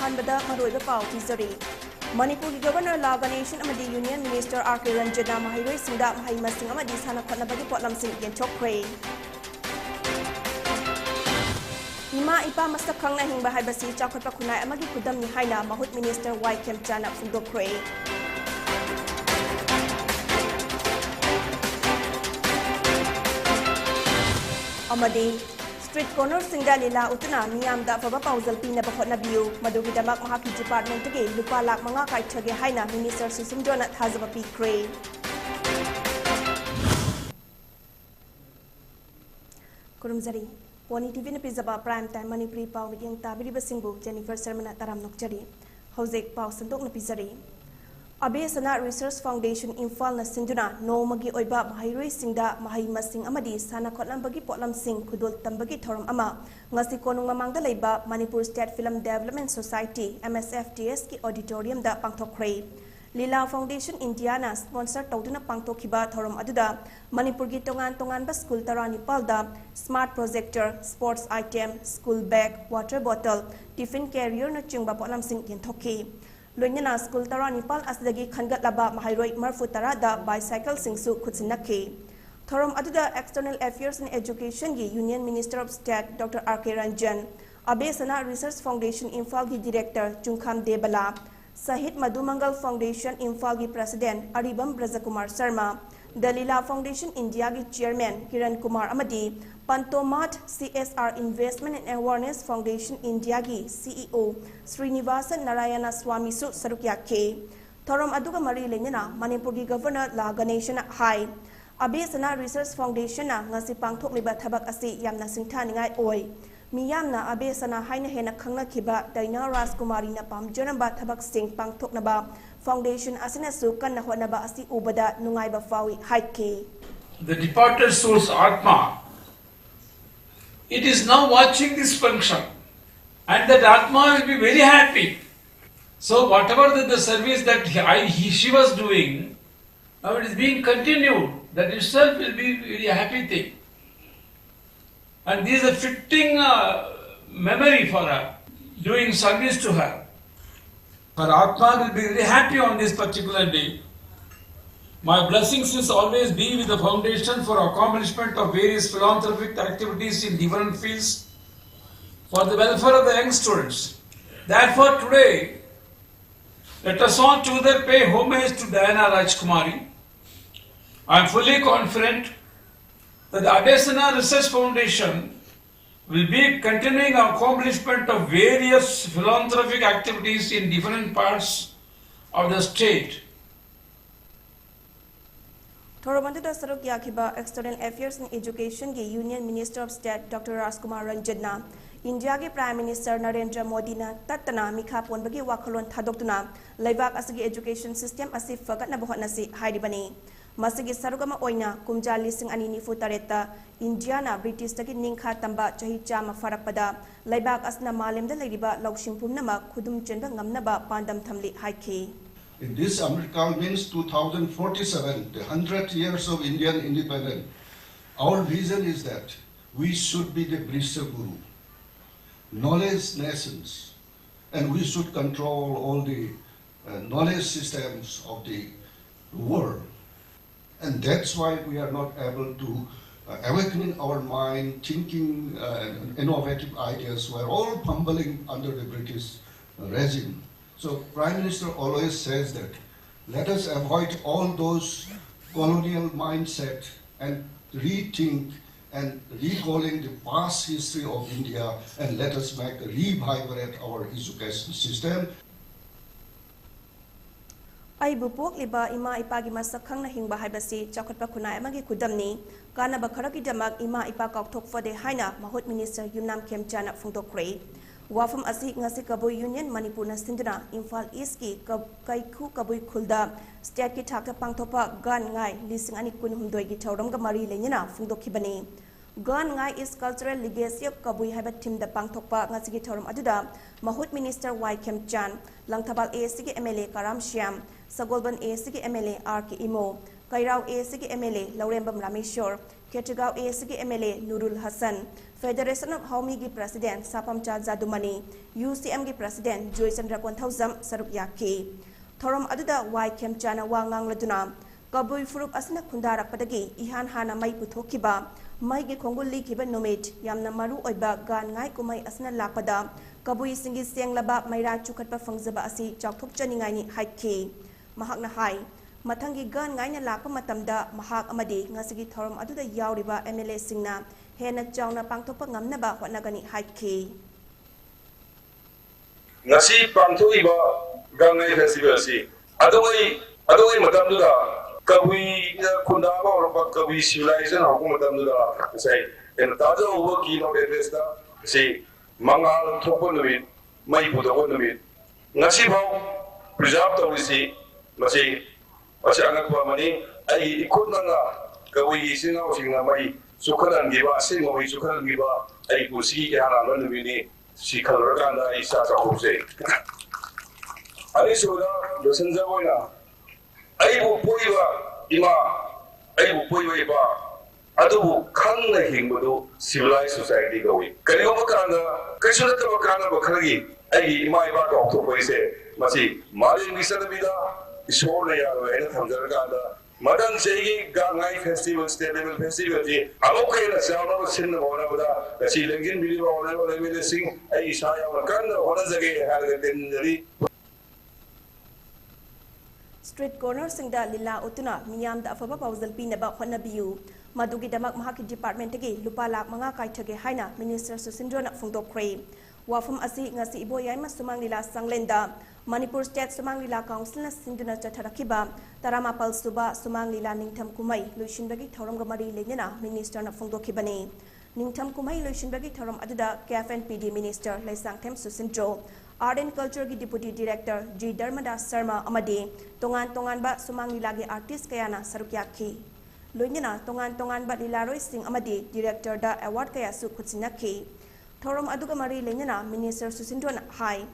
अहानबदा मरोइबा पाउ पिजरी मणिपुर गवर्नर ला गणेशन अमदी यूनियन मिनिस्टर आर.के. रंजना महिरोई सिंदा महै मसिंग अमदी साना खनबगी पोटलमसिंग येंथोक्रे इमा इपा मसक खंगना हिंबा हाइबसी चाखटपा खुनाय अमगी खुदमनि हाइना महुत मिनिस्टर वाई खेमचाना फुंदोक्रे अमदी स्ट्रीट कॉर्नर सिंगदा लीला उतना मियामदा फबा पाउजल पीनबा होटनाबियु मदुगिदमक महाकी डिपार्टमेंट के लुपा लाख मंगा काइथगे हाइना मिनिस्टर सुसिमजोना थाजबा पीख्रे कुरुमजरी पोनी टीवी ने पिजबा प्राइम टाइम मणिपुरी पाउ मिगिंग ताबिरिबा सिंगबु जेनिफर शर्मा ताराम नोकचरी हौजेक पाउ संदोक न पिजरी अबे सना रिसर्च फाउंडेशन इम्फाल न सिंधुना नोमगी ओइबा महिरोई सिंगदा महै मसिंग अमदी साना खोटलंबगी पोटलमसिंग खुदोल तंबगी थोरम अमा ngasi konung mamangda leiba Manipur State Film Development Society MSFDS की ऑडिटोरियम दा पांगथोक्रे लीला फाउंडेशन इंडिया ना स्पॉन्सर तौदुना पांगथोखिबा थोरम अदुदा मणिपुर की तोंगान स्कूल तरा निपाल दा smart projector sports item school bag water bottle tiffin carrier न चिंगबा पोटलमसिंग येंथोखि लोइना स्कूल तरा निपाल असदगी खनगतलाबा महिरोई मरफु तरा दा बाइसाइकिल सिंगसु खुदसिनखि थोरम अदुदा एक्सटर्नल अफेयर्स एंड एजुकेशन की union minister of state doctor R K. Ranjan अबे सना रिसर्च फाउंडेशन इम्फाल की डायरेक्टर चुंखाम देबला सहित मधुमंगल फाउंडेशन इम्फाल की प्रेसिडेंट अरिबम ब्रजकुमार शर्मा दलीला फाउंडेशन इंडिया की चेयरमैन किरण कुमार अमदी पंतोमाट CSR investment and awareness foundation India की CEO श्रीनिवासन नारायण स्वामी सु सरुक्याखे थोरम अदुगा मरी लेना मणिपुर की गवर्नर ला गणेशन हाई अबे सना रिसर्च फाउंडेशन ngasi पांगथोक्लिबा थबक असि यामना सिंथानिंगाय ओय मियामना अबे सना हाइना हेना खंगनाखिबा दैना राजकुमारी ना पामजनबा थबक सिंग पांगथोकनबा फाउंडेशन असिनासु कन्ना होनबा असि उबदा नुंगाइबा फावी हाइके The departed soul's Atma, it is now watching this function and that Atma will be very happy. So whatever the service that she was doing, now it is being continued. That itself will be a very happy thing. And this is a fitting memory for her, doing service to her. Her Atma will be very happy on this particular day. My blessings will always be with the foundation for accomplishment of various philanthropic activities in different fields for the welfare of the young students. Therefore today, let us all together pay homage to Diana Rajkumari. I am fully confident that the Abesana Research Foundation will be continuing accomplishment of various philanthropic activities in different parts of the state. थोरमंदुदा सरक याखिबा external affairs and education की union minister of state doctor Rajkumar Ranjan India के prime minister Narendra Modi तत्तना Milkha पोनबगी वाखलोन थादोक्तुना लेबाक असगी education system असि फगतनबा होटनासि हाइरिबनी मसिगी सरुगमा ओइना कुमजा लिसिंग अनि निफु तरेता Indiana British तकी निंखा तंबा चही चामा फरकपदा लेबाक असना मालेमदा लेरिबा लौसिंग पुमनमा खुदुम Chamba ngamnaba पांदम थमली हाइखि In this America means 2047, the 100 years of Indian independence. Our vision is that we should be the British Guru, knowledge nations, and we should control all the knowledge systems of the world. And that's why we are not able to awakening our mind, thinking innovative ideas. We are all fumbling under the British regime. So Prime Minister always says that let us avoid all those colonial mindset and rethink and recalling the past history of India and let us make revigorate our education system. Aibu pokliba ima ipagi masakhangna hingba haibasi chakhatpa khunai amagi khudamni kanaba kharaki damak ima ipa kaukthok fode haina mahut minister Yumnam Khemchana phungdokre wafam asi ngasi kabui union Manipur na sinduna Imphal East ki kaikhu kabui khulda state ki thakta pangthopa gan ngai lising ani kun humdoi gi thauram ga mari lenyana phungdokhibani gan ngai is cultural legacy of kabui haiba team da pangthokpa ngasi gi thauram aduda mahut minister Y Khemchan langthabal AC ki MLA Karam Shyam Sagolban AC ki MLA R.K. Imo Kairao AC ki MLA Laurembam Rameshwar Ketchagao AC ki MLA Nurul Hassan Federation of Homi gi President Sapamcha Jadumani, UCM gi President Joy Chandra Konthauzam saruk yaki. Thorom aduda Y Kem Chana Wangang Laduna, Kabui Furup Asana Kundara Padagi, Ihan Hana Mai Putokiba, Mai gi Konguli Kiba Nomit, Yamna Maru Oiba, Gan Ngai Kumai Asana Lapada, Kabui Singi Siang Laba, Maira Chukatpa Fangzaba Asi, Chaktok Chaningani Haiki, Mahakna Hai. Matangi gan ngai na lakpa matamda mahak amadi ngasigi thorom aduda yauriba MLA singna hena chawna pangthokpa ngamnaba hotnagani haiki ngasi pangthoiba gangai festival si adoi matamduda kabui khunda ba ora kabui civilization hakum matamduda sai en taja over kino evesta si mangal thokpo numit mai pudogo numit ngasi bau preserve tawisi ngasi Asyang ko mani ay ikut na kawi singaw singa mai sukaran giba singaw sukaran giba ay kursi ke haralan bini si kalrakan da isa sa hose ay soda dosen jaboina ay bu poiba ima ay bu poiba iba adu kan na hingbudu civilized society gawi kani ko makana kaisuna ka makana ba khagi ay ima iba ka okto poise masi malin bisana bida Isor ya, ini thamjar kada. Madan segi gangai festival, state level festival ji. Amo kaya na siya na sin na bona bada. Kasi lengkin bili ba ona bona bili sing. Ay isa ya makan na ona jage hargatin jari. Street corner singda lila utuna miyam da afaba pauzal pina ba khona biu. Madugi damak mahaki department tagi lupa lak mga kaitage haina Minister Susindro na fungdokre. Wafum asi ngasi ibo yaima sumang lila sanglenda. Manipur State Sumang Lila Council na sinduna Chatarakiba, Taramapal Suba, Sumang Lila Ningtam Kumai, Luishinbagi Thorom Gamari Lenina, Minister na Fungdokibani. Ningtam Kumai, Luishinbagi Thorom Aduda, KFNPD Minister, Laisang Tem Susindro, Art and Culture gi Deputy Director, G. Dharmada Sharma Amadi, Tongan ba Sumang Lila gi Artist Kayana Sarukyaki. Luinina, Tongan ba Lila Roy Singh Amadi, Director da Award Kaya Su Kutsinaki. Thorom Adugamari Lenina, Minister Susindro na Hai.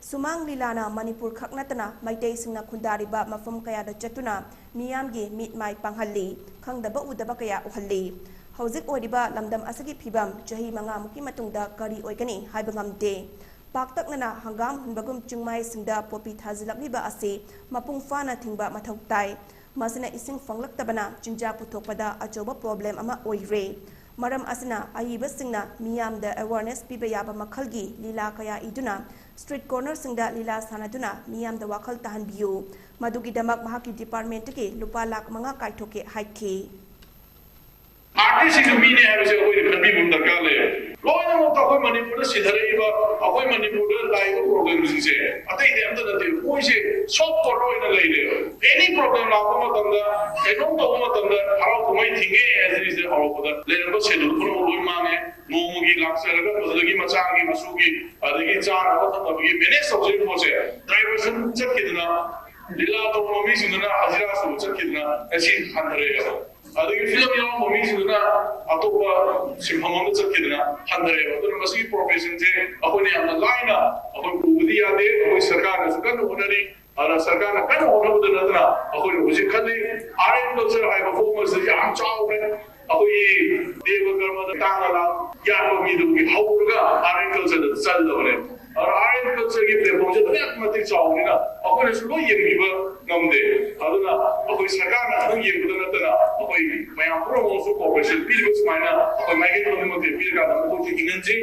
Sumang Lilana Manipur Kaknatana, Maitay Singna Kundariba, Mafum Kaya da Chatuna, Miyamgi, Meet My Panghali, Kangdaba Udaba Kaya Uhali. Hauzik Odiba, Lamdam Asagi Pibam, Jahi Manga Muki Matungda, Kari Oikani, Haibangam De. Paktak Nana, Hangam, Hunbagum Chungmai Singda, Popi Tazilakliba Ase, Mapung Fana Tingba Matautai. Masina Ising Fanglak Tabana, Jinja Putopada, Ajoba Problem Ama Oire. Maram Asina, Ayiba Singna, Miyam the Awareness Pibayaba Makalgi, Lila Kaya Iduna, Street corner singda Lila Sanaduna, Miyam the Wakal Tahan Biu, Madugi Damak Mahaki Department Tiki, Lupa Lak Manga Kaitoke Haiki. Artist in the media has a way to be in the Gale. Lawyer of the Manipur, Sidareva, a Manipur, live programs in say. I think the end of the day, who is a soft for in a lady. Any problem, I don't know what how to make as it is the whole of the labor said, Lumane, Momugi, Laxera, Mazagi, Masagi, Masugi, the Gitar, of the minutes of the Jose. Drivers, Chakidna, Lila Tomomis in the Hazras, Chakidna, as in Handrea. Ada film yang memiliki dana atau simpangan terkena handare. Atau masih profesi je. Apa ni yang lain apa budaya de, apa serkar sekarang honari. Ada serkar kan honor dana. Apa ni uji kali. Art culture hai performance je am jauh kan. Apa ini deva karma tangan lah. Ya apa ni tu hauga art culture sel dah. Art culture ni performance banyak mati jauh ni lah. Apa ni semua yang iba namde. Ada na apa serkar nak yang betul betul apa yang promosi corporation pilih semana apa mereka tu memang pilih kan apa tu ingin je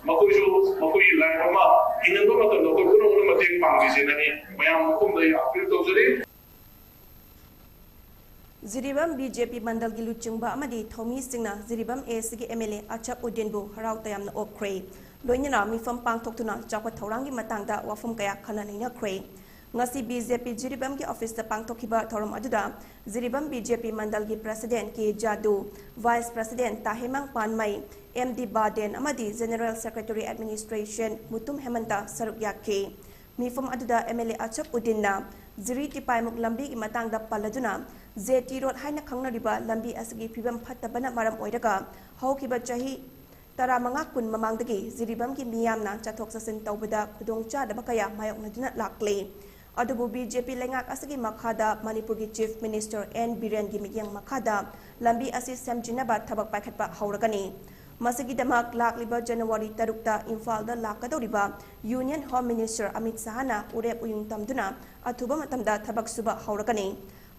makoi lain apa ingin tu macam tu kau pun orang mati panggi je ni yang hukum dia pilih tu jadi Ziribam BJP Mandal Giluchungba Amadi Thomi Singna Ziribam ASG MLA Achap Udenbu Harau Tayam na Okre Loinina Mifam Pangtoktuna Chakwa Taurangi Matangda Wafum Kaya Kananina Kre Ngasi BJP Ziribam ki office ta pangtokhiba thorom aduda Ziribam BJP Mandal ki President K Jadu Vice President Tahemang Panmai MD Baden amadi General Secretary Administration Mutum Hemanta Saruk Yake Mifam aduda MLA Achap Udinna Ziri Tipaimuk Lambi ki matangda paladuna ZT Road haina khangnariba lambi asgi phibam phattabana maram oiraga haukiba chahi Tara mga kun mamangdagi Ziribam ki miyamna chathok sasin tawbada khudong chadaba kaya mayok naduna lakle Adubu BJP lengak asagi makhada Manipur ki Chief Minister N Biren gi migyang makhada lambi asi samjinaba thabak paikhatpa hauragani ꯃꯁꯤꯒꯤꯗꯃꯛ ꯂꯥꯛꯂꯤꯕ ꯖꯅꯋꯥꯔꯤ 6ꯇ ꯏꯝꯐꯥꯜꯗ ꯂꯥꯛꯀꯗꯧꯔꯤꯕ union home minister Amit ꯁꯥꯍꯅ ꯎꯔꯦꯞ ꯎꯌꯨꯡ ꯇꯝꯗꯨꯅ ꯑꯊꯨꯕ ꯃꯇꯝꯗ ꯊꯕꯛ ꯁꯨꯕ ꯍꯧꯔꯒꯅꯤ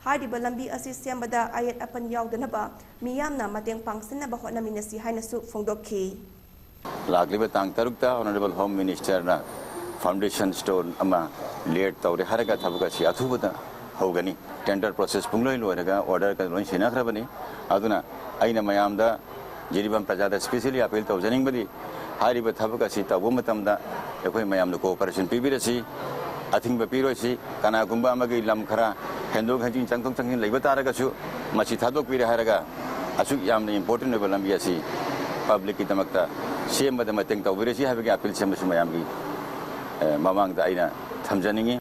ꯍꯥꯏꯔꯤꯕ ꯂꯝꯕꯤ ꯑꯁꯤ ꯁꯦꯝꯕꯗ ꯑꯌꯦꯠ ꯑꯄꯟ ꯌꯥꯎꯗꯅꯕ ꯃꯤꯌꯥꯝꯅ ꯃꯇꯦꯡ ꯄꯥꯡꯁꯤꯟꯅꯕ ꯍꯣꯠꯅꯃꯤꯟꯅꯁꯤ ꯍꯥꯏꯅꯁꯨ ꯐꯣꯡꯗꯣꯛꯈꯤ ꯂꯥꯛꯂꯤꯕ ꯇꯥꯡ 6ꯇ ꯑꯣꯅꯔꯦꯕꯜ ꯍꯣꯝ ꯃꯤꯅꯤꯁꯇꯔꯅ फाउंडेशन स्टोन अमा लेट तौरे हरगा थबगसी अथुबदा होगनी टेंडर प्रोसेस पुंगलोय लोरगा ऑर्डर का लोन सिनाखरबनी अदुना अइना मयामदा जिरिबम प्रजादा स्पेशली अपील तौजनिंग बदी हारिबा थबगसी तबो मतमदा एखोय मयामदा कोऑपरेशन पिबिरसी अथिंग पिरोसी कनागुंबा अमगी लम खरा हेंदोग हजिंग चंगथों चंगिन लेबा तारगासु मछि थादोक पिरे हरगा असुक यामना इंपोर्टेंट लेबल लंबी असि पब्लिक की तमकता सेमबदा मतेंग तौबिरसी हाबगी अपील सेमसु मयामगी ममांगदा आइना थमजनिंगी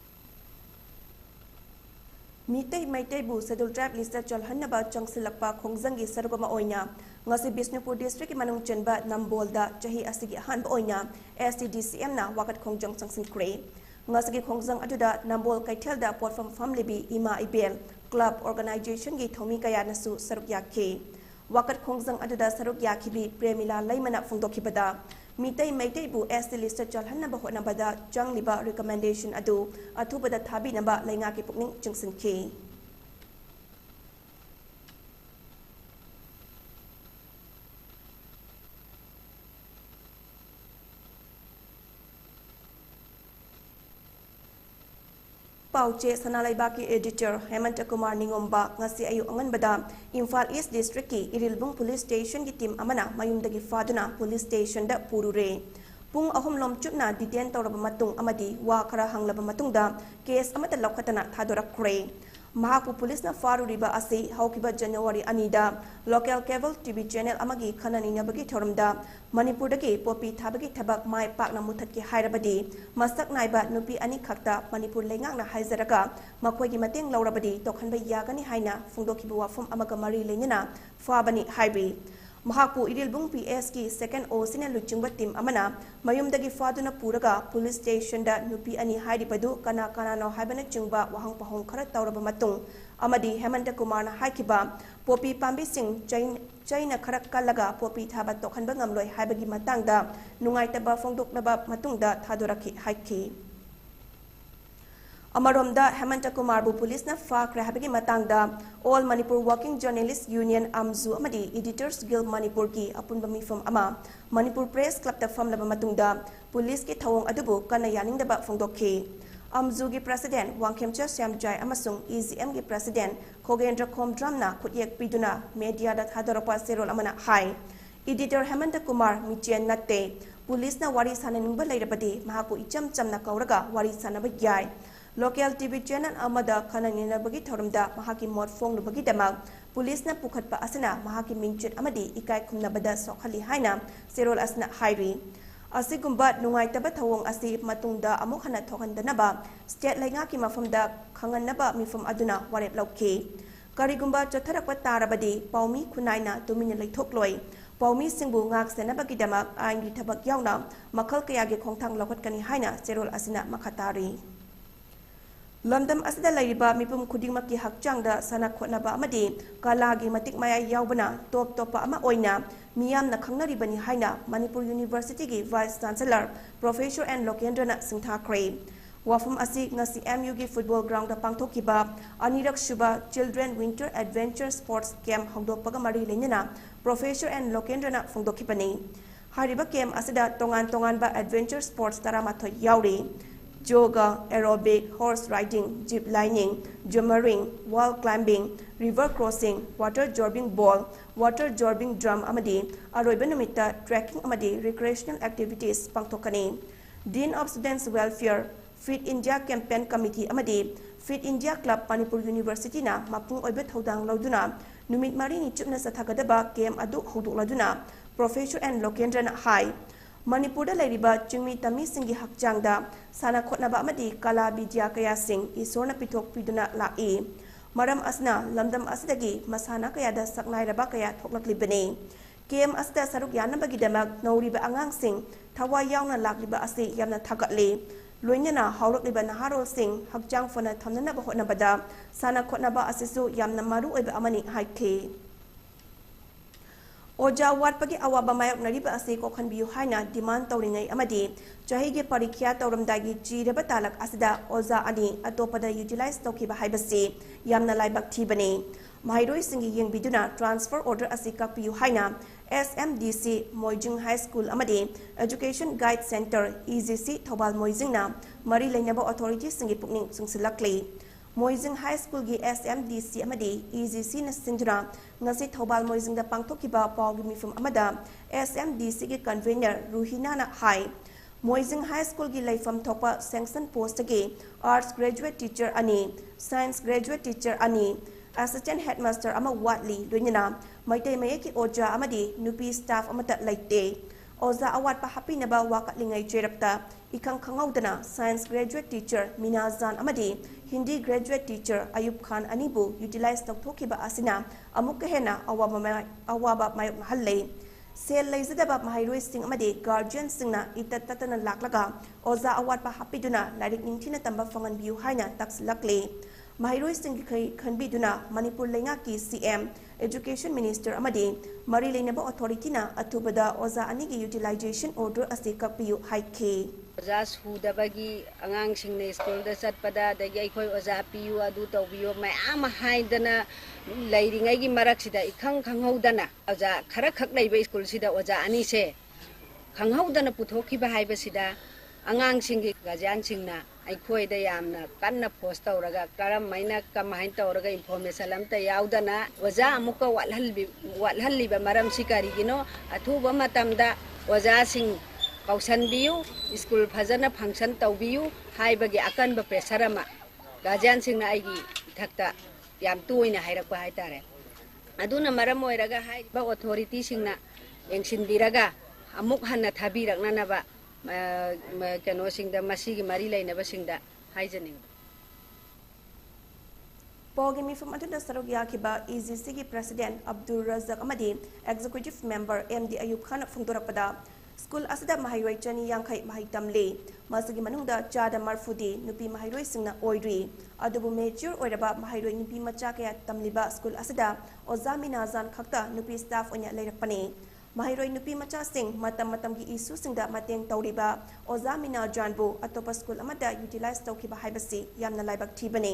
मीतै मैतैबु शेड्यूल ट्राइब लिस्ट चलहन्नबा चंगसिलक्पा खोंगजंगी सरगमा ओइना ngasi Bisnupur district ki manung chenba Nambolda chahi asigi ahanba oina STDCM na wakat khongjang changsinkhre ngasi khongjang aduda Nambol kaithelda platform family Ima Ibel club organization gi thomi kaya nasu saruk yakhe wakat khongjang aduda saruk yakhibi Premila Laimana phongdokhibada Mitai Maitai bu ST list chalhannaba hotnabada changliba recommendation adu athubada thabinaba lainga ki pukning chungsinkhe Pauche Sanalaiba ki editor Hemant Kumar Ningomba ngasi ayu anganbada Imphal East District ki Irilbung Police Station ki team amana mayumdagi faduna police station da purure pung ahum lom chutna detain tawraba matung amadi wa khara hanglaba matungda case amata lokhatana thadorakre Mahaku police na faruriba ase haukiba January 2da local cable TV channel amagi khanani nabagi thoramda Manipur dagi popi thabagi thabak mai pakna muthatki hairabadi masak naiba nupi ani khakta Manipur lengakna haizaraga makoi gi mateng laurabadi tokhanba yagani haina phungdokhiba wafum amaga mari lenyana fabani haibi Mahaku Irilbung PS ki second O sina luchungba team amana mayumdagi faduna puraga police station da nupi ani hairibadu kana kana no haibana chungba wahang pahong khara tawraba matung amadi Hemanta Kumar na haikiba popi pambi sing China khara kalaga popi thaba tokhanba ngamloi haibagi matangda nungaitaba phongdoknaba matungda thadoraki haiki Amaromda Hemanta Kumar bu police na fakra habagi matangda All Manipur Working Journalists Union Amzu amadi Editors Guild Manipur ki apunba mifam ama Manipur Press Club ta famlaba matungda police ki thawong adubu kana yaningdaba phongdokhi Amzu gi president Wangkhemcha Syamjai amasung EZM gi president Khogendra Khomdramna khutyek piduna media da thadorapa serol amana hai Editor Hemanta Kumar michen natte police na wari sananingba leirabadi mahaku icham chamna kauraga wari sanaba yai Local TV channel amada khananina bagi thoramda mahaki mot fonglubagi damak police na pukhatpa asana mahaki mingchit amadi ikai khumnabada sokhali haina serol asna hairi asigumba nungaitaba thawong asi matungda amuk hana thokandanaba state lainga ki mafamda khanganaba mifam aduna warep lauke karigumba chotharakpa tarabadi paumi khunaina tumina leithokloi paumi singbu ngak senabagi damak aingi thabak yauna makhal kaya ge khongthang lokhatkani haina serol asina makhatari London asida laiba mipum khudingmaki hakchangda sana khotnaba amadi kalagi matik maya yaubana topa ama oina miyamna khangnaribani haina Manipur University gi Vice Chancellor Professor N Lokendra na singthakre wafum asi ngasi MU gi football ground da pangthokiba anirak shuba Children Winter Adventure Sports Camp hongdokpaga mari lenyana Professor N Lokendra na phongdokhibani hariba camp asida tongan ba adventure sports taramathoi yauri yoga, aerobic, horse riding, jeep lining, jumping, wall climbing, river crossing, water jorbing ball, water jorbing drum amadi, aroiba numita trekking amadi recreational activities pangtokani. Dean of Students Welfare, Fit India Campaign Committee amadi, Fit India Club Manipur University na mapung oiba thodang lauduna, numit mari ni chupna sathagadaba game adu hoduk laduna, Professor N Lokendra na hai. Manipur da lairiba chingmi tami singi hakchangda sana khotnaba amadi kala bidya kaya sing isorna pithok piduna lai maram asna lamdam asidagi masana kaya da saknai raba kaya thoklaklibani kem asda saruk yanabagi damak nauriba angang sing thawa yauna lakliba ase yamna thakatli loinana hawrakliba naharol sing hakchang fona thamnana ba hotnabada sana khotnaba asisu yamna maru oiba amani haike Oja watpagi awaba mayok nariba ase kokhanbiyu haina demand tawringai amadi chahige parikya tawramdagi jireba talak asida oza ani atopada utilize tawkiba haibasi yamna laibak thibani mahairoi singi yengbiduna transfer order ase kakpiyu haina SMDC Moijing High School amadi Education Guide Center EGC Thobal Moijingna mari lainaba authority singi pukning sungsilakli Moijing High School gi SMDC amadi EGC na sinduna ngasi Thobal Moijing da pangthokiba pawgi mifum amada SMDC gi convener Ruhina na hai Moijing High School gi laifam thopa sanction post gi arts graduate teacher ani science graduate teacher ani assistant headmaster ama watli loinina maitai mayeki oja amadi nupi staff amata laite oza awat pa happy naba wakatlingai cherapta ikang khangaudana science graduate teacher Minazan amadi Hindi graduate teacher Ayub Khan anibu utilize toktokiba asina amuk hena awaba mayok halle sel laizadaba mahairoi sing amadi guardian singna itattatana laklaga oza awat pa happy duna larik ningthina tamba fangan biu haina takslakle mahairoi sing khanbiduna Manipur lengaki CM Education Minister amadi mari leinaba authority na atubada oza anigi utilization order ase kakpiu haike oza sudabagi angang singne school da satpada dagi akhoi oza piu adu tawbiyo mayam haidana leiringai gi marak sida ikhang khanghaudana oza khara khak leiba school sida oza ani se khanghaudana puthokiba haiba sida angang singi gajan singna akhoi da yamna kanna post tawraga karam maina kamain tawraga information amta yaudana oza amuka walhalli ba maram sikari gino athuba matamda oza sing pausan biu school fazana function tawbiu haibagi akanba pressure ama gajan singna aigi thakta yam tuina hairakpa haitare aduna maram oiraga haiba authority singna engsin biraga amuk hanna thabirakna naba kano singda masigi mari lainaba singda haijaning Pogi mifum atunda sarog yakiba EGC gi president Abdul Razak amadi executive member MD Ayub Khan phungdorakpada School asida mahairoi chani yangkai mahaitamle masigi manungda chada marfudi nupi mahairoi singna oidri adubu mature oiraba mahairoi nupi macha kaya tamliba school asida oza Minazan khakta nupi staff onya leirakpani mahairoi nupi macha sing matam gi issue singda mateng tawriba oza Minazan bu atopa school amada utilize tawkiba haibasi yamna laibak thibani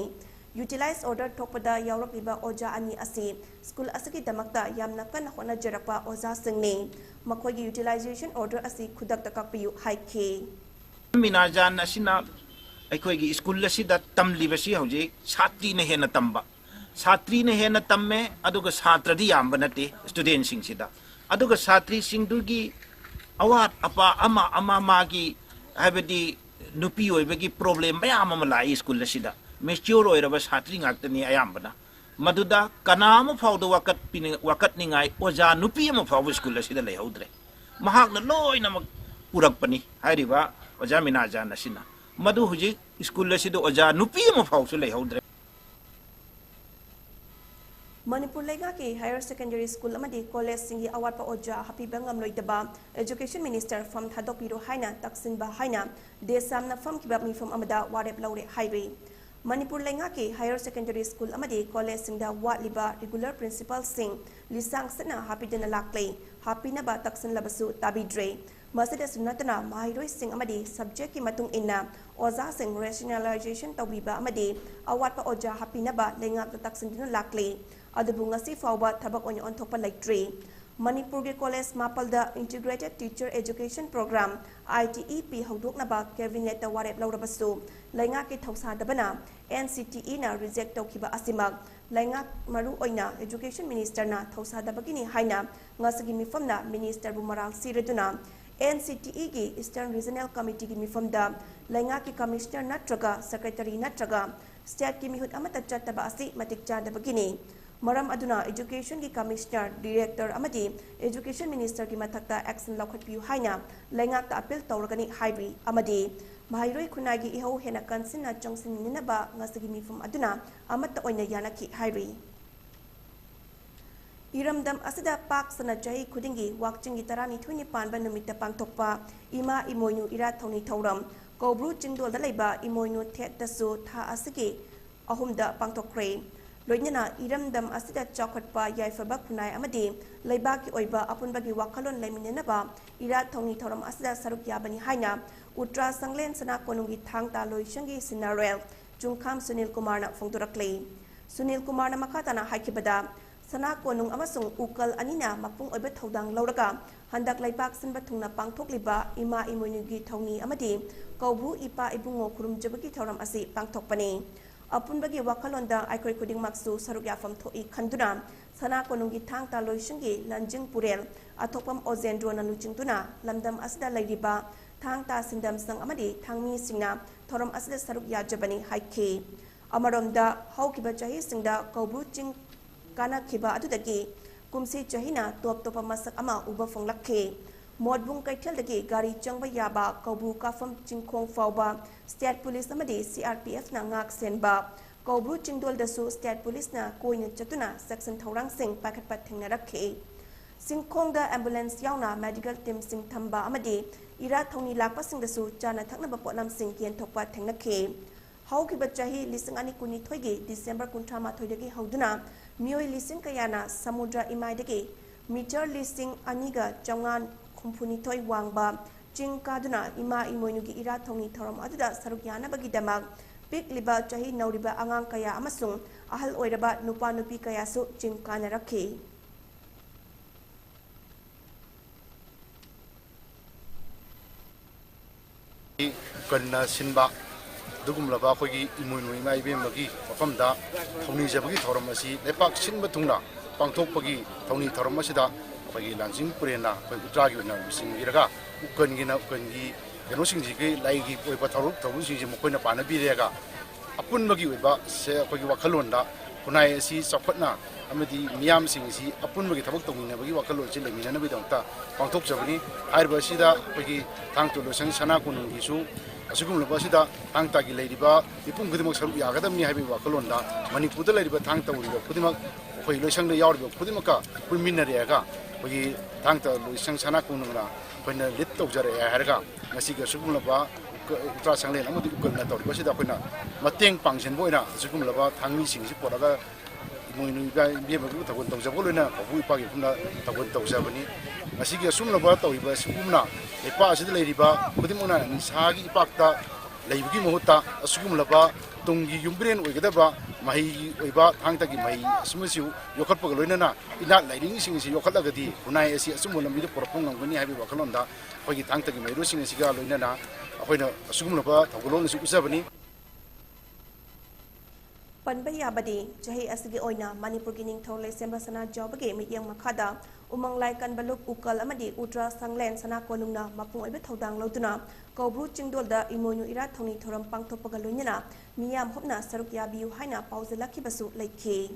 utilize order thokpada yaurakiba oja ani ase school asagi damakta yamna kan hona jarakpa oza singni makogi utilization order ase khudak takakpiyu haike Minazan asina aikoigi school asida tamlibasi hoje satri ne hena tamba satri ne hena tamme aduga satradi yamba nate student sing sida aduga satri sing durgi awat apa ama magi habedi nupi oibagi problem bayam ama lai school asida mature oiraba satri ngaktani ayambana maduda kanama fawdo wakat ningai oja nupi ama fawbo school asida lehaudre mahakna loina purakpani hairiba oja Minazan asina madu huji school asida oja nupi ama fawso lehaudre Manipur lengaki higher secondary school amadi college singi awatpa oja happy bangam loitaba education minister from thadopiro haina taksinba haina desamna from kibab mifum amada warep laure highway Manipur lengaki higher secondary school amadi college singda watliba regular principal sing lisang sana happy dena lakle happy na ba taksin labasu tabidre masida sunatana mahairoi sing amadi subject ki matung inna oza sing rationalization tawbiba amadi awatpa oja happy na ba lengak taksin dina lakle adubu ngasi fawba thabak onya onthokpa laitre Manipur ge college mapalda integrated teacher education program ITEP hawdokna ba cabinet ta warep laurabasu lainga ke thausa dabana NCTE na reject tawkiba asimak lainga maru oina education minister na thausa dabagini haina ngasagi mifamna minister bumarang sireduna NCTE gi Eastern Regional Committee gi mifamda lainga ki commissioner natraga secretary natraga state ki mihut amata chattaba asi matik chadabagini Maram aduna education ki commissioner director amadi education minister ki mathakta action laukhatpiu haina lengak ta appeal tawragani highway amadi mahairoi khunagi iho hena kansinna chongsin ninaba ngasigi mifum aduna amatta oina yanaki highway Iramdam asida pak sana jahi khudingi wakchingi tarani thuni panba numita pangthokpa ima imoinu ira thoni thauram kobru chingdol da leiba imoinu thet tasu tha asigi ahumda pangthokre loinana iramdam asida chokhatpa yaifaba khunai amadi leibaki oiba apunbagi wakhalon leiminenaba ira thongni thoram asida saruk yabani haina Utra Sanglen Sana Konungi Thangta Loishangi Sinarel Jungkham Sunil Kumar na phongdorakle Sunil Kumar na makatana haikibada Sana Konung amasung ukal anina mapung oiba thodang lauraga handak laibak sinba thungna pangthokliba ima imunugi thongni amadi kaubu ipa ibungo kurumjabagi thoram asi pangthokpani apunbagi wakhalonda aikoi kuding maksu saruk yafam thoi khanduna Sana Konungi Thangta Loishangi Lanjing Purel atopam ozendro na nuchingtuna lamdam asida lairiba Thang ta sindam sang amadi thangmi singna thoram asida saruk yajabani haike amaronda haukiba chahi singda kaubu ching kana khiba adudagi kumsi chahina top topa masak ama uba fonglakhe modbung kaithal dagi gari changba yaba kaubu kafam chingkhong fawba state police amadi CRPF na ngak senba kaubu chingdol dasu state police na koina chatuna section thorang sing pakatpat thengna rakhe Singkhongda ambulance yauna medical team sing thamba amadi ira thongni lakpa sing dasu chana thakna ba potnam sing kian thokpa thengnakhe hauki bachahi lising ani kuni thoigi December kunthama thoidagi hauduna mioi lising kayana samudra imai dagi meter lising aniga changan khumphuni thoi wangba ching kaduna ima imoinugi ira thongni thoram aduda saruk yana bagi damak pik liba chahi nauriba angang kaya amasung ahal oiraba nupa nupi kaya su ching kana rakhe Kanna Sinba Dugumlaba Kogi Imunui Mai Bemagi, Famda, Tony Zabagi Toromasi, Lepak Sinba Tuna, Pangtopagi, Tony Toromasida, Pagi Lansing Purena, Draguna, Sing Iraga, Ukangina, Ukangi, Genosing Ziki, Laigi, Pataru, Tarusi, Mokona Pana Birega, Apun Magi Weba, Se Kogi Wakalunda, Kunai Si Sapatna, Amadi Miam Singsi, Apun Magi Tabutong, Nabagi Wakalo, Chile, Minabidonta, Pangtop Zabani, Arbasida, Pagi, Tang to Lusan Sanakun Isu. Asugum Labasida, Tangtagi Ladyba, the Punkimak Yagadam Yabi Wakalonda, Manipur Lady Tangta with Pudimak, Hoylusang the Yarbo, Pudimaka, Puminariaga, we Tangta Lusang Sanakununa, when the lit of Jaraga, Masika Sugumlaba, Trasangla, Amadu Basida Puna, Mating Pangs and Boina, Sugumlaba, Tangi Sings, Poraga, Munuga, Zabolina, of Wipagi Puna, Tawento Zabani, Masika Sumlaba, Sumna. Lepa asida leiriba kudimuna nisagi ipakta leibgi mohuta asugumlaba tungi yumbren oigedaba mahi oiba thangtagi mahi asumasiu yokhatpa loinana ina leiring singsi yokhatlagadi kunai asi asumulambi porpong ngangani habi wakalonda khogi thangtagi mairu singsi ga loinana akoina asugumlaba thogolon si usabani Panbaya Badi, Jahi Asigi Oina, Manipur Gining Tole Sembasana Jobage, Midyang Makada, Umang Laikan Baluk Ukal Amadi, Utra Sanglen, Sana Konuna, Mapung Ibethodang Loduna, Kobru Chingdolda, Imonu Ira Tony Toram Pangto Pagalunina, Miyam Hopna, Sarukya Biu Haina, Pauzalaki Basu, Lake.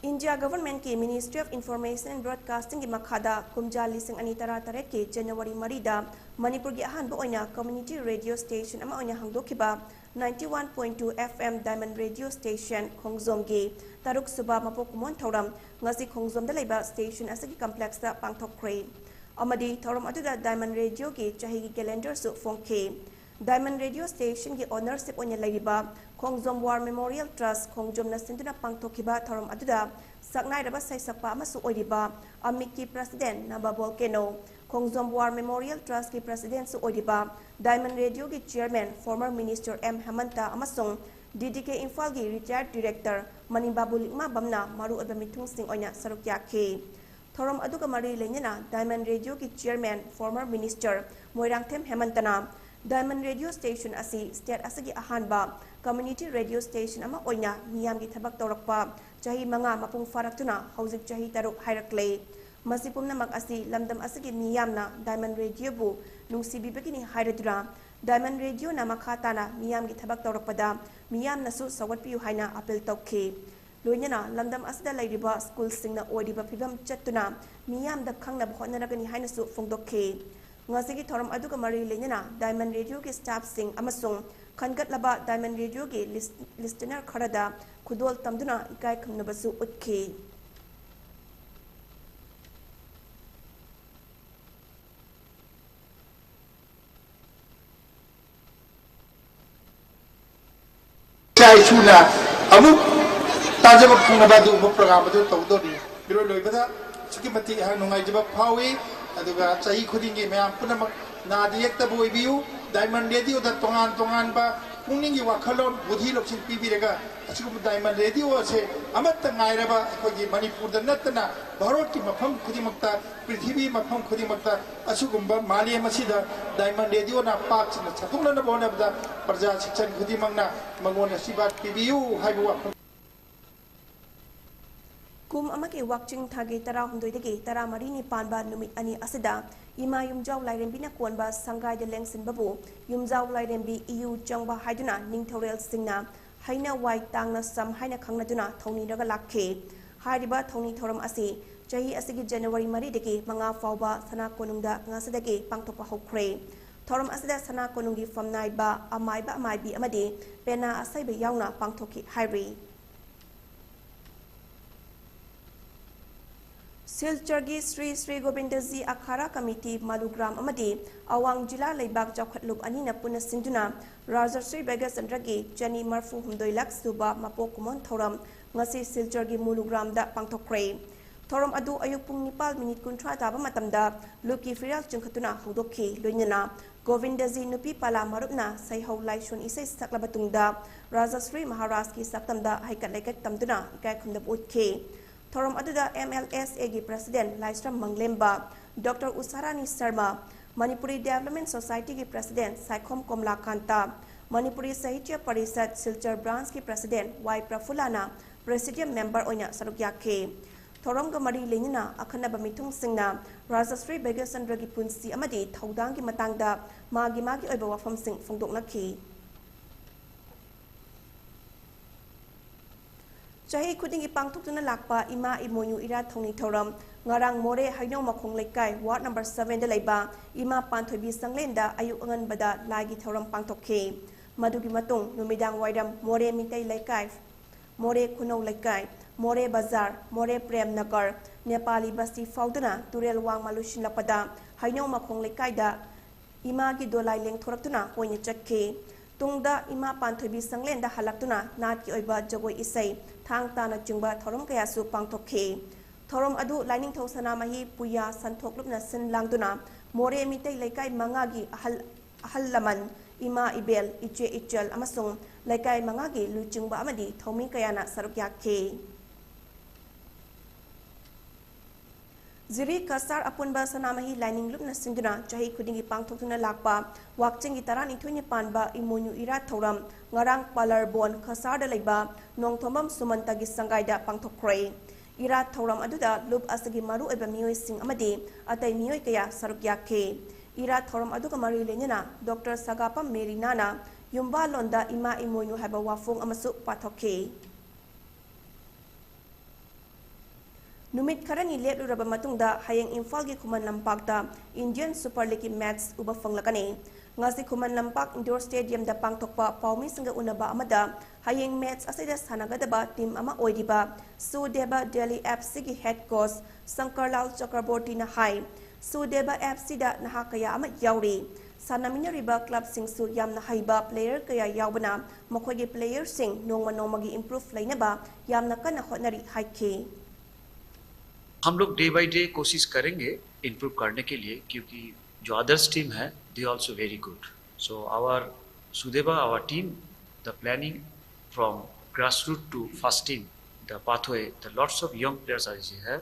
India government ke Ministry of Information and Broadcasting ki makhada kumja lising anitara taret ke January marida Manipur gi ahan bo oina community radio station ama oina hangdokiba 91.2 FM Diamond Radio Station Khongjom gi taruk suba mapokumon thoram ngasi Khongjom da leiba station asagi complex da pangthokre amadi thoram aduda Diamond Radio gi chahi gi calendar su phongke Diamond Radio Station ki ownership onya leiba Khongjom War Memorial Trust Khongjom na sinduna pangthokiba thoram aduda saknai raba saisapa amasu oiriba amiki president naba volcano Khongjom War Memorial Trust ki president su oiriba Diamond Radio ki chairman former minister M Hamanta amasung DDK Infal ki retired director Manibabu Likma Bamna maru oba mithung sing oina saruk yakhe thoram aduga mari lenyana Diamond Radio ki chairman former minister Moirangthem Hemantana Diamond Radio Station asi state asagi ahanba community radio station ama oina miyam gi thabak tawrakpa chahi manga mapung faraktuna hauzik chahi taruk hairakle masipumna mak asi lamdam asagi miyamna Diamond Radio bu nungsibi begini hairadura Diamond Radio na makhatana miyam gi thabak tawrakpada miyam nasu sawatpiu haina apel tawkhe loinana lamdam asda lairiba school singna oidiba phibam chattuna miyam da khangna bhonaragani haina su phongdokhe ngasigi thoram aduga mari lenyana Diamond Radio ki staff sing amasung khangat laba Diamond Radio ki listener kharada khudol tamduna ikai khamnabasu utke लाइसुना अमुक ताजब फुंगबा दु programme दु तौदोनी बिरो लोइबदा सुकिमति हा नुंगाइजबा फावी अदुगा चाहि खुदिंगी मयाम पुनमक नादी एकतबु इबियु diamond radio दा तोंगान तोंगान बा पुंगिंगी वाखलोन बुद्धि लोकसिन पीबिरेगा असिगुम डायमंड रेडियो से अमत ngairaba अखोगी मणिपुर दा नतना भारत की मफम खुदिमक्ता पृथ्वी मफम खुदिमक्ता असुगुम्बा मालियम असिदा डायमंड रेडियो ना पाक सिना छथुंगना बोनबदा प्रजा शिक्षण खुदिमंगना मंगोन असिबा पीबियु हाइबु वाखम kum amake wakching thage tara hundoi tara mari ni panba numit ani asida ima yumjaw lairembi na konba sangai de lengsin babu yumjaw lairembi eu changba haiduna ningthorel singna haina wai tangna sam haina khangna duna thoni raga lakhe hariba thoni thoram asi chahi asigi january mari deki manga fawba sana konungda ngasadagi pangtokpa hokre thoram asida sana konungi famnai ba amai bi amadi pena asai be yauna pangthoki hairi Silchargi Sri Govindaji Akhara Committee Malugram Amadi Awang Jila Leibak Jawkhatluk Anina Puna Sinduna Raja Sri Begasandragi Jani Marfu Humdoi Lak Suba Mapokumon Thoram Ngasi Silchargi Malugram da Pangtokre Thoram Adu Ayupung Nipal Minit Kuntra Taba Matamda Luki Firal Jungkatuna Hudoki Luinana Govindaji Nupi Pala Marupna Sayho Laishun Isai Saklabatungda Raja Sri Maharaski Saktamda Haikat Lekak Tamduna Ikai Kundab Utke Thoram aduda MLSA gi President Laisram Manglemba, Dr. Usarani Sharma, Manipuri Development Society gi President Saikhom Komla Kanta, Manipuri Sahitya Parisad Silchar Branch gi President Y Prafulana, Presidium Member Onya Sarukyake. Thoram ga mari lenina akhanaba mithung singna Rajasri Begasandra gi punsi amadi thaudang gi matangda magi oiba wafam sing phongdoknakhi. Chahi Kudingi Pangtuna Lakpa, Ima Imoyu Ira Tony Toram, Ngarang More Haino Makong Lekai, Ward number 7 de Leba, Ima Pantobi Sanglenda, Ayuangan Bada, Lagi Toram Pangtoke, Madugi Matung, Numidang Waidam, More Minte Lekai, More Kuno Lekai, More Bazar, More Prem Nagar, Nepali Basti Fauduna, Turel Wang Malushin Lapada, Haino Makong Lekaida, Ima Gidolai Leng Toratuna, Ponya Chake. Tungda Ima Pantobi Sanglenda Halaktuna, Nati Oiba Jagoi Isai, Tang Tana Jungba, Thorum Kayasu Pangtoke. Thorum Adu Lining Tosana Mahi, Puya, Santoklubna Sin Langduna, More Mite Lekai Mangagi, Ahalaman, Ima Ibel, Iche Ichel, Amasung, Lekai Mangagi, Luchungba Amadi, Tomi Kayana Sarukyake. Ziri Kasar Apunba Sanamahi Lining Lupna Sinduna, Jahi Kudingi Pangtokuna Lakpa, Wakchingi Taran Itunya Panba, Imunyu Ira Thoram, Ngarang Palar Bon, Kasar de Leba, Nong Tomam Sumantagi Sangaida Pangtokre. Ira Thoram Aduda, Lup Asagi Maru Eba Mioy Sing Amadi, Atay Mioy Kaya Sarukyake. Ira Thoram Aduka Mari Lenina, Dr. Sagapam Mary Nana, Yumba Londa Ima Imunyu Haba Wafung Amasu Patoke. Numit karani let raba matungda hayang Imphal gi Khuman Lampakta Indian Super League match uba fanglakani ngasi Khuman Lampak Indoor Stadium da pangtokpa paumi singa unaba amada hayang match asida sanagadaba team ama oidiba Sudeba Delhi FC gi head coach Sankarlal Chakraborty na hai Sudeba FC da nahakaya ama yauri sanaminariba club singsu yamna haiba player kaya yawbana makogi player sing nongma gi improve lainaba yamna kana hotnari haike. हम लोग day by day कोशिश करेंगे improve करने के लिए क्योंकि जो others team है they also very good so our Sudeva our team the planning from grass root to first team the pathway the lots of young players are है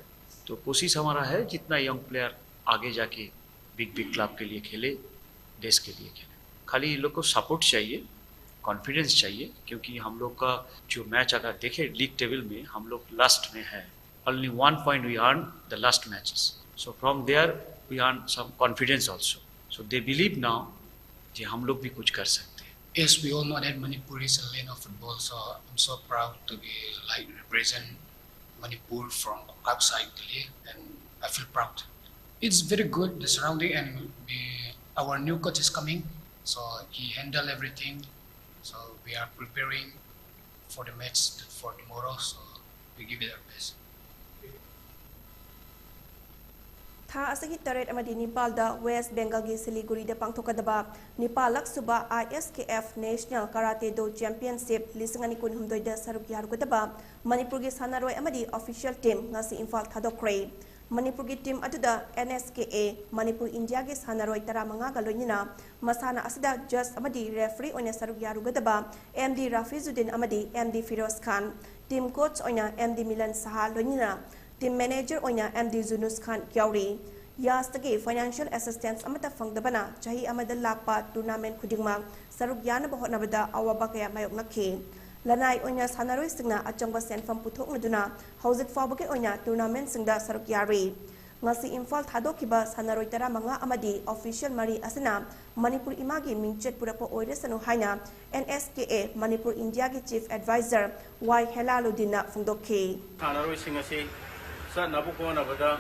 तो कोशिश हमारा है जितना यंग प्लेयर आगे जाके बिग क्लब के लिए खेले देश के लिए खेले खाली इन लोग को सपोर्ट चाहिए कॉन्फिडेंस चाहिए क्योंकि हम लोग का जो मैच अगर देखें लीग टेबल में हम लोग लास्ट में है only 1 point we earned the last matches. So from there we earned some confidence also. So they believe now that हम लोग भी कुछ कर सकते हैं. Yes, we all know that Manipur is a land of football, so I'm so proud to be represent Manipur from outside Delhi, and I feel proud. It's very good the surrounding, and our new coach is coming, so he handle everything. So we are preparing for the match for tomorrow, so we give it our best. Tha asagi taret amadi Nepal da West Bengal gi Siliguri da pangthokadaba Nepalak suba ISKF National Karate Do Championship lisingani kun humdoi da saruk yarukadaba Manipur gi sanaroi amadi official team ngasi Imphal thadokre Manipur gi team aduda NSKA Manipur India gi sanaroi taramanga ga loinina masana asida just amadi referee oina saruk yarugadaba MD Rafizuddin amadi MD Firoz Khan team coach oina MD Milan Saha loinina team manager oina MD Zunus Khan Kyauri yastagi financial assistance amata fangdabana chahi amada lakpa tournament khudingma saruk yana bahotnabada awaba kaya mayok nakhe lanai oina sanaroi singna achangba senfam puthok naduna hauzik fawbake oina tournament singda saruk yari ngasi Imphal thadokiba sanaroi tara manga amadi official mari asina Manipur imagi mingchet purapa oiresanu haina NSKA Manipur India gi chief advisor Y Helaludina fungdokhe sanaroi singasi sa nabu ko na bada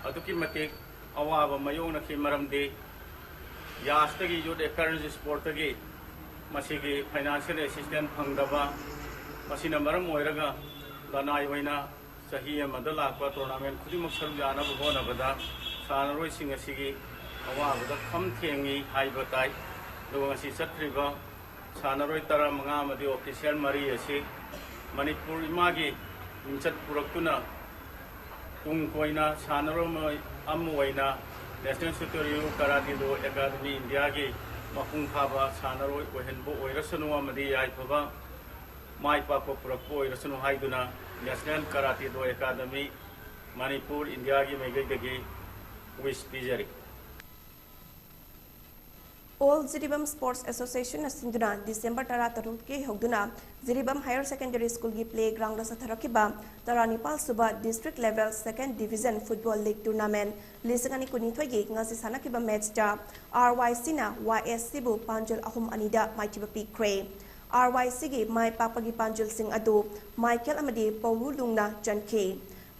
aduki matik awaba mayong nakhi maramde yastagi jo de current sport gi masigi financial assistance phangdaba masina maram oiraga lanai waina sahi amada lakwa tournament khudimuk saru jana bu na bada sanaroi singasigi awaba da kham thengi haibatai logasi satriba sanaroi tara manga amadi official mari ase Manipur imagi minchat puraktuna tung koina sanaroma amuwaina National Studio Karate Do Academy India gi mapung phaba sanaroi ohenbo oirasanu amadi yaipaba mai papa purakpo oirasanu haiduna National Karate Do Academy Manipur India gi megagi wish pijari All Ziribam Sports Association asinduna December tara tarut ke hogduna Ziribam Higher Secondary School gi playground da satharakiba tara Nepal suba district level 2nd division football league tournament lisangani kunithoi gi ngasi sanakiba match ta RYC na YSC bu panjul ahum anida maitiba pikre RYC gi mai papagi panjul sing adu Michael amadi Paulu lungna janke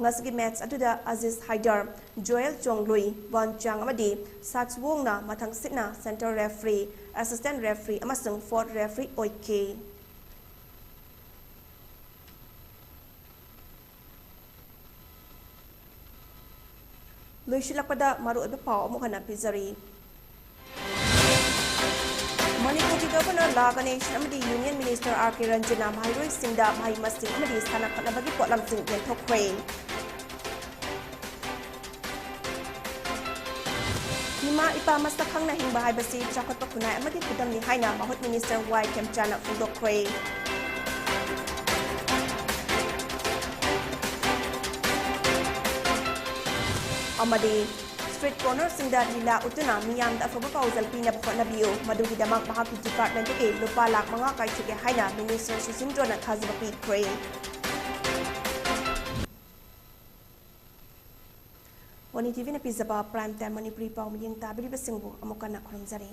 ngasigi match aduda Aziz Haidar Joel Jonglui Wan Chang amadi Satswong na mathang sitna center referee assistant referee amasung fourth referee oike Luishilakpada maru iba pao mukana pizari Manipur Governor La Ganesh amadi Union Minister R.K. Ranjana Mahairoi Singda Mahai Masing amadi sanak kanabagi potlam sing yenthokre Nima ipa masakang na hingba hai basi chakot pakunai amadi kudam ni haina mahut Minister Y. Kemchana fungdokre amadi street corner singda lila utuna miyam da afaba pauzal pina bkhona biu madugi damak bahaki department ke lupa lak manga kai chike haina Minister Susimdro na khazba pi kre PONYTV na pizaba prime time Manipuri pau miyang tabiri basingbu amokana khurumjari